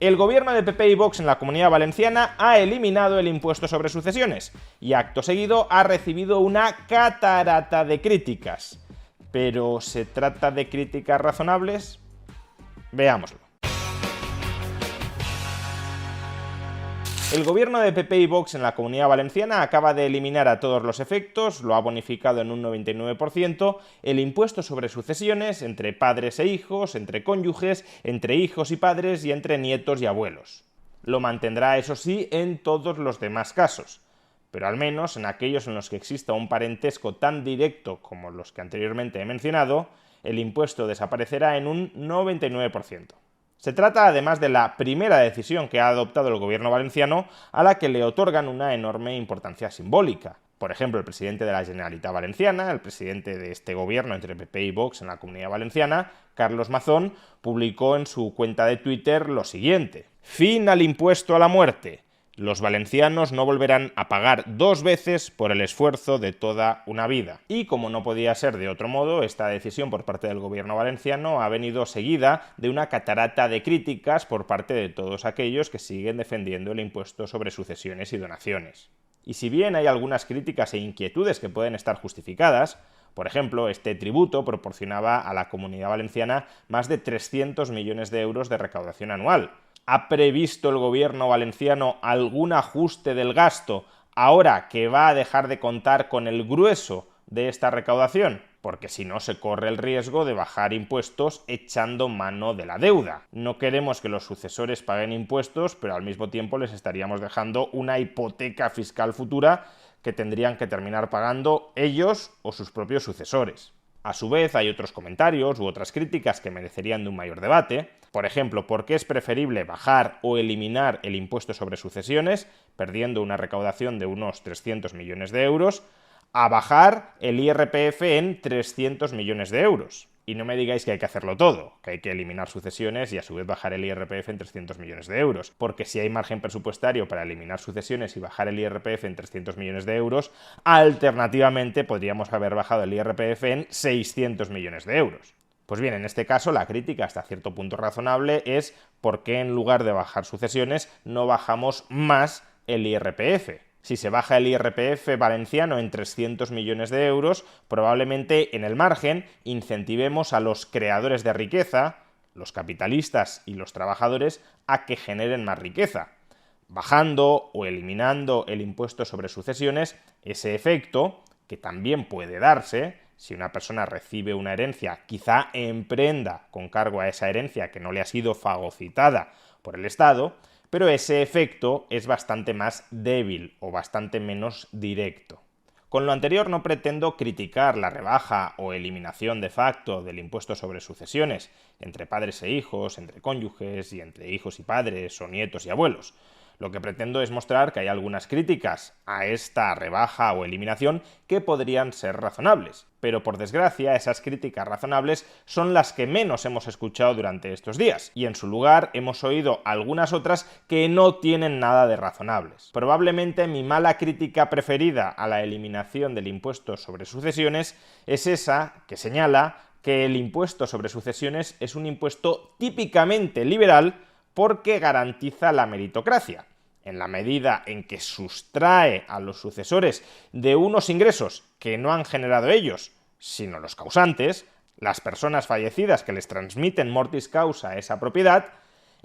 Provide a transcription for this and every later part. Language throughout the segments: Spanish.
El gobierno de PP y Vox en la Comunidad Valenciana ha eliminado el impuesto sobre sucesiones y acto seguido ha recibido una catarata de críticas. ¿Pero se trata de críticas razonables? Veámoslo. El gobierno de PP y Vox en la Comunidad Valenciana acaba de eliminar a todos los efectos, lo ha bonificado en un 99%, el impuesto sobre sucesiones entre padres e hijos, entre cónyuges, entre hijos y padres y entre nietos y abuelos. Lo mantendrá, eso sí, en todos los demás casos, pero al menos en aquellos en los que exista un parentesco tan directo como los que anteriormente he mencionado, el impuesto desaparecerá en un 99%. Se trata además de la primera decisión que ha adoptado el gobierno valenciano a la que le otorgan una enorme importancia simbólica. Por ejemplo, el presidente de la Generalitat Valenciana, el presidente de este gobierno entre PP y Vox en la Comunidad Valenciana, Carlos Mazón, publicó en su cuenta de Twitter lo siguiente: «Fin al impuesto a la muerte. Los valencianos no volverán a pagar 2 veces por el esfuerzo de toda una vida». Y como no podía ser de otro modo, esta decisión por parte del gobierno valenciano ha venido seguida de una catarata de críticas por parte de todos aquellos que siguen defendiendo el impuesto sobre sucesiones y donaciones. Y si bien hay algunas críticas e inquietudes que pueden estar justificadas, por ejemplo, este tributo proporcionaba a la Comunidad Valenciana más de 300 millones de euros de recaudación anual. ¿Ha previsto el gobierno valenciano algún ajuste del gasto ahora que va a dejar de contar con el grueso de esta recaudación? Porque si no, se corre el riesgo de bajar impuestos echando mano de la deuda. No queremos que los sucesores paguen impuestos, pero al mismo tiempo les estaríamos dejando una hipoteca fiscal futura que tendrían que terminar pagando ellos o sus propios sucesores. A su vez, hay otros comentarios u otras críticas que merecerían de un mayor debate. Por ejemplo, ¿por qué es preferible bajar o eliminar el impuesto sobre sucesiones, perdiendo una recaudación de unos 300 millones de euros, a bajar el IRPF en 300 millones de euros? Y no me digáis que hay que hacerlo todo, que hay que eliminar sucesiones y a su vez bajar el IRPF en 300 millones de euros, porque si hay margen presupuestario para eliminar sucesiones y bajar el IRPF en 300 millones de euros, alternativamente podríamos haber bajado el IRPF en 600 millones de euros. Pues bien, en este caso la crítica hasta cierto punto razonable es por qué en lugar de bajar sucesiones no bajamos más el IRPF. Si se baja el IRPF valenciano en 300 millones de euros, probablemente en el margen incentivemos a los creadores de riqueza, los capitalistas y los trabajadores, a que generen más riqueza. Bajando o eliminando el impuesto sobre sucesiones, ese efecto, que también puede darse, si una persona recibe una herencia, quizá emprenda con cargo a esa herencia que no le ha sido fagocitada por el Estado, pero ese efecto es bastante más débil o bastante menos directo. Con lo anterior no pretendo criticar la rebaja o eliminación de facto del impuesto sobre sucesiones entre padres e hijos, entre cónyuges y entre hijos y padres o nietos y abuelos. Lo que pretendo es mostrar que hay algunas críticas a esta rebaja o eliminación que podrían ser razonables, pero por desgracia esas críticas razonables son las que menos hemos escuchado durante estos días, y en su lugar hemos oído algunas otras que no tienen nada de razonables. Probablemente mi mala crítica preferida a la eliminación del impuesto sobre sucesiones es esa que señala que el impuesto sobre sucesiones es un impuesto típicamente liberal porque garantiza la meritocracia. En la medida en que sustrae a los sucesores de unos ingresos que no han generado ellos, sino los causantes, las personas fallecidas que les transmiten mortis causa esa propiedad,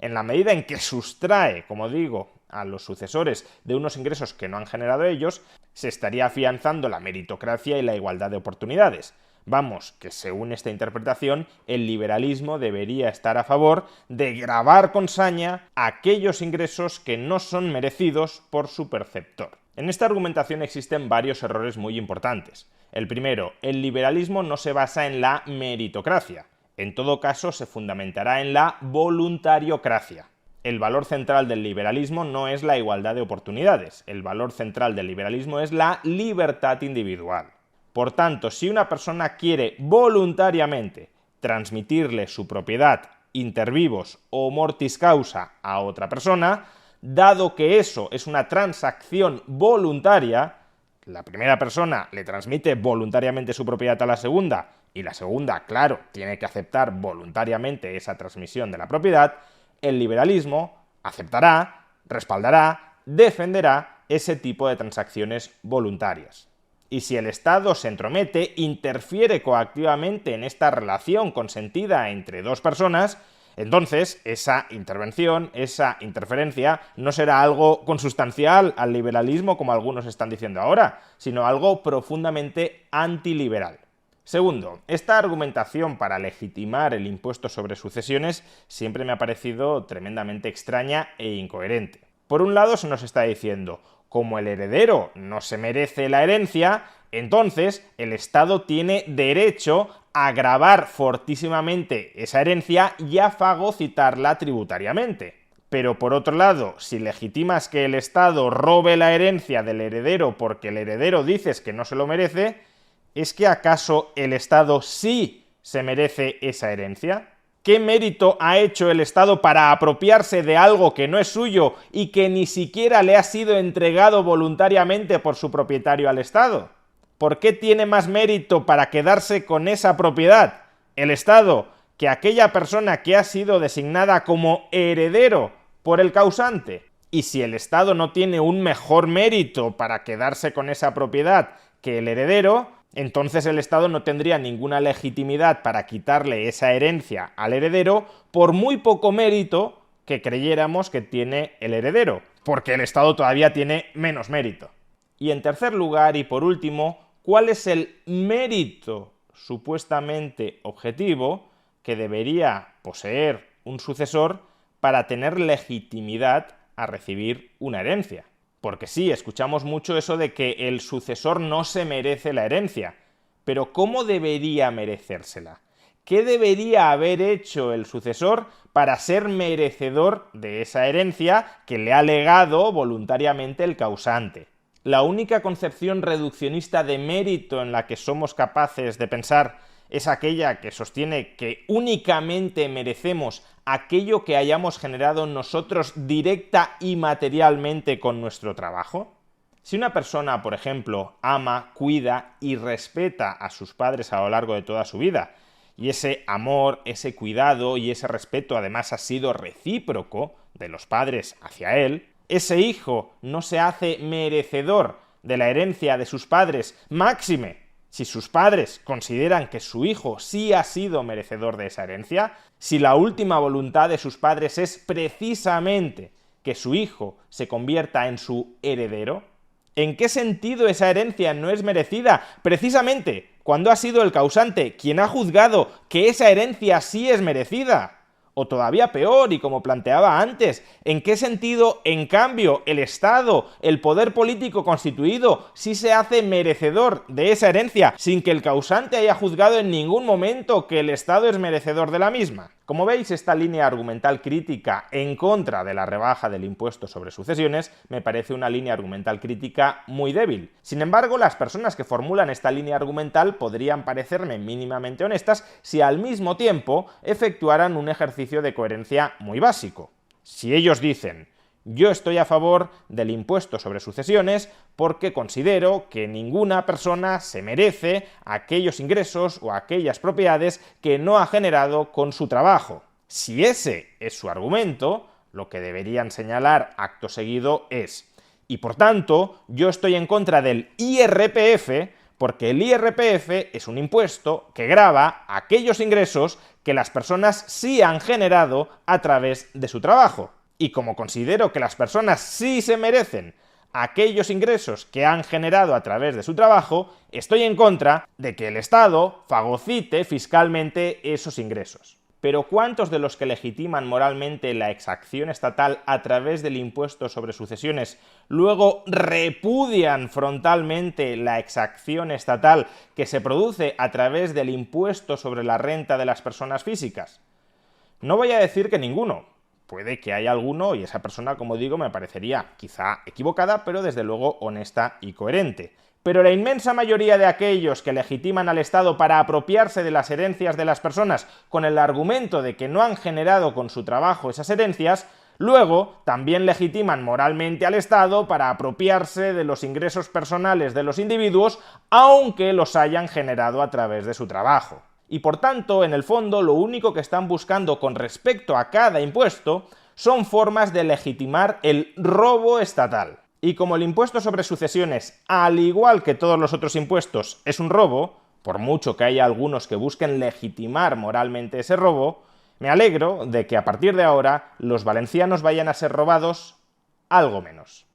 en la medida en que sustrae, como digo, a los sucesores de unos ingresos que no han generado ellos, se estaría afianzando la meritocracia y la igualdad de oportunidades. Vamos, que según esta interpretación, el liberalismo debería estar a favor de gravar con saña aquellos ingresos que no son merecidos por su perceptor. En esta argumentación existen varios errores muy importantes. El primero, el liberalismo no se basa en la meritocracia. En todo caso, se fundamentará en la voluntariocracia. El valor central del liberalismo no es la igualdad de oportunidades. El valor central del liberalismo es la libertad individual. Por tanto, si una persona quiere voluntariamente transmitirle su propiedad inter vivos o mortis causa a otra persona, dado que eso es una transacción voluntaria, la primera persona le transmite voluntariamente su propiedad a la segunda y la segunda, claro, tiene que aceptar voluntariamente esa transmisión de la propiedad, el liberalismo aceptará, respaldará, defenderá ese tipo de transacciones voluntarias. Y si el Estado se entromete, interfiere coactivamente en esta relación consentida entre dos personas, entonces esa intervención, esa interferencia, no será algo consustancial al liberalismo como algunos están diciendo ahora, sino algo profundamente antiliberal. Segundo, esta argumentación para legitimar el impuesto sobre sucesiones siempre me ha parecido tremendamente extraña e incoherente. Por un lado se nos está diciendo, como el heredero no se merece la herencia, entonces el Estado tiene derecho a gravar fortísimamente esa herencia y a fagocitarla tributariamente. Pero por otro lado, si legitimas que el Estado robe la herencia del heredero porque el heredero dices que no se lo merece, ¿es que acaso el Estado sí se merece esa herencia? ¿Qué mérito ha hecho el Estado para apropiarse de algo que no es suyo y que ni siquiera le ha sido entregado voluntariamente por su propietario al Estado? ¿Por qué tiene más mérito para quedarse con esa propiedad el Estado que aquella persona que ha sido designada como heredero por el causante? Y si el Estado no tiene un mejor mérito para quedarse con esa propiedad que el heredero, entonces el Estado no tendría ninguna legitimidad para quitarle esa herencia al heredero por muy poco mérito que creyéramos que tiene el heredero, porque el Estado todavía tiene menos mérito. Y en tercer lugar y por último, ¿cuál es el mérito supuestamente objetivo que debería poseer un sucesor para tener legitimidad a recibir una herencia? Porque sí, escuchamos mucho eso de que el sucesor no se merece la herencia, pero ¿cómo debería merecérsela? ¿Qué debería haber hecho el sucesor para ser merecedor de esa herencia que le ha legado voluntariamente el causante? La única concepción reduccionista de mérito en la que somos capaces de pensar es aquella que sostiene que únicamente merecemos aquello que hayamos generado nosotros directa y materialmente con nuestro trabajo. Si una persona, por ejemplo, ama, cuida y respeta a sus padres a lo largo de toda su vida, y ese amor, ese cuidado y ese respeto además ha sido recíproco de los padres hacia él, ese hijo no se hace merecedor de la herencia de sus padres, máxime si sus padres consideran que su hijo sí ha sido merecedor de esa herencia, si la última voluntad de sus padres es precisamente que su hijo se convierta en su heredero, ¿en qué sentido esa herencia no es merecida? Precisamente cuando ha sido el causante quien ha juzgado que esa herencia sí es merecida. O todavía peor, y como planteaba antes, ¿en qué sentido, en cambio, el Estado, el poder político constituido, sí se hace merecedor de esa herencia sin que el causante haya juzgado en ningún momento que el Estado es merecedor de la misma? Como veis, esta línea argumental crítica en contra de la rebaja del impuesto sobre sucesiones me parece una línea argumental crítica muy débil. Sin embargo, las personas que formulan esta línea argumental podrían parecerme mínimamente honestas si al mismo tiempo efectuaran un ejercicio de coherencia muy básico. Si ellos dicen, yo estoy a favor del impuesto sobre sucesiones porque considero que ninguna persona se merece aquellos ingresos o aquellas propiedades que no ha generado con su trabajo. Si ese es su argumento, lo que deberían señalar acto seguido es, y por tanto, yo estoy en contra del IRPF porque el IRPF es un impuesto que grava aquellos ingresos que las personas sí han generado a través de su trabajo. Y como considero que las personas sí se merecen aquellos ingresos que han generado a través de su trabajo, estoy en contra de que el Estado fagocite fiscalmente esos ingresos. Pero ¿cuántos de los que legitiman moralmente la exacción estatal a través del impuesto sobre sucesiones luego repudian frontalmente la exacción estatal que se produce a través del impuesto sobre la renta de las personas físicas? No voy a decir que ninguno. Puede que haya alguno y esa persona, como digo, me parecería quizá equivocada, pero desde luego honesta y coherente. Pero la inmensa mayoría de aquellos que legitiman al Estado para apropiarse de las herencias de las personas con el argumento de que no han generado con su trabajo esas herencias, luego también legitiman moralmente al Estado para apropiarse de los ingresos personales de los individuos, aunque los hayan generado a través de su trabajo. Y por tanto, en el fondo, lo único que están buscando con respecto a cada impuesto son formas de legitimar el robo estatal. Y como el impuesto sobre sucesiones, al igual que todos los otros impuestos, es un robo, por mucho que haya algunos que busquen legitimar moralmente ese robo, me alegro de que a partir de ahora los valencianos vayan a ser robados algo menos.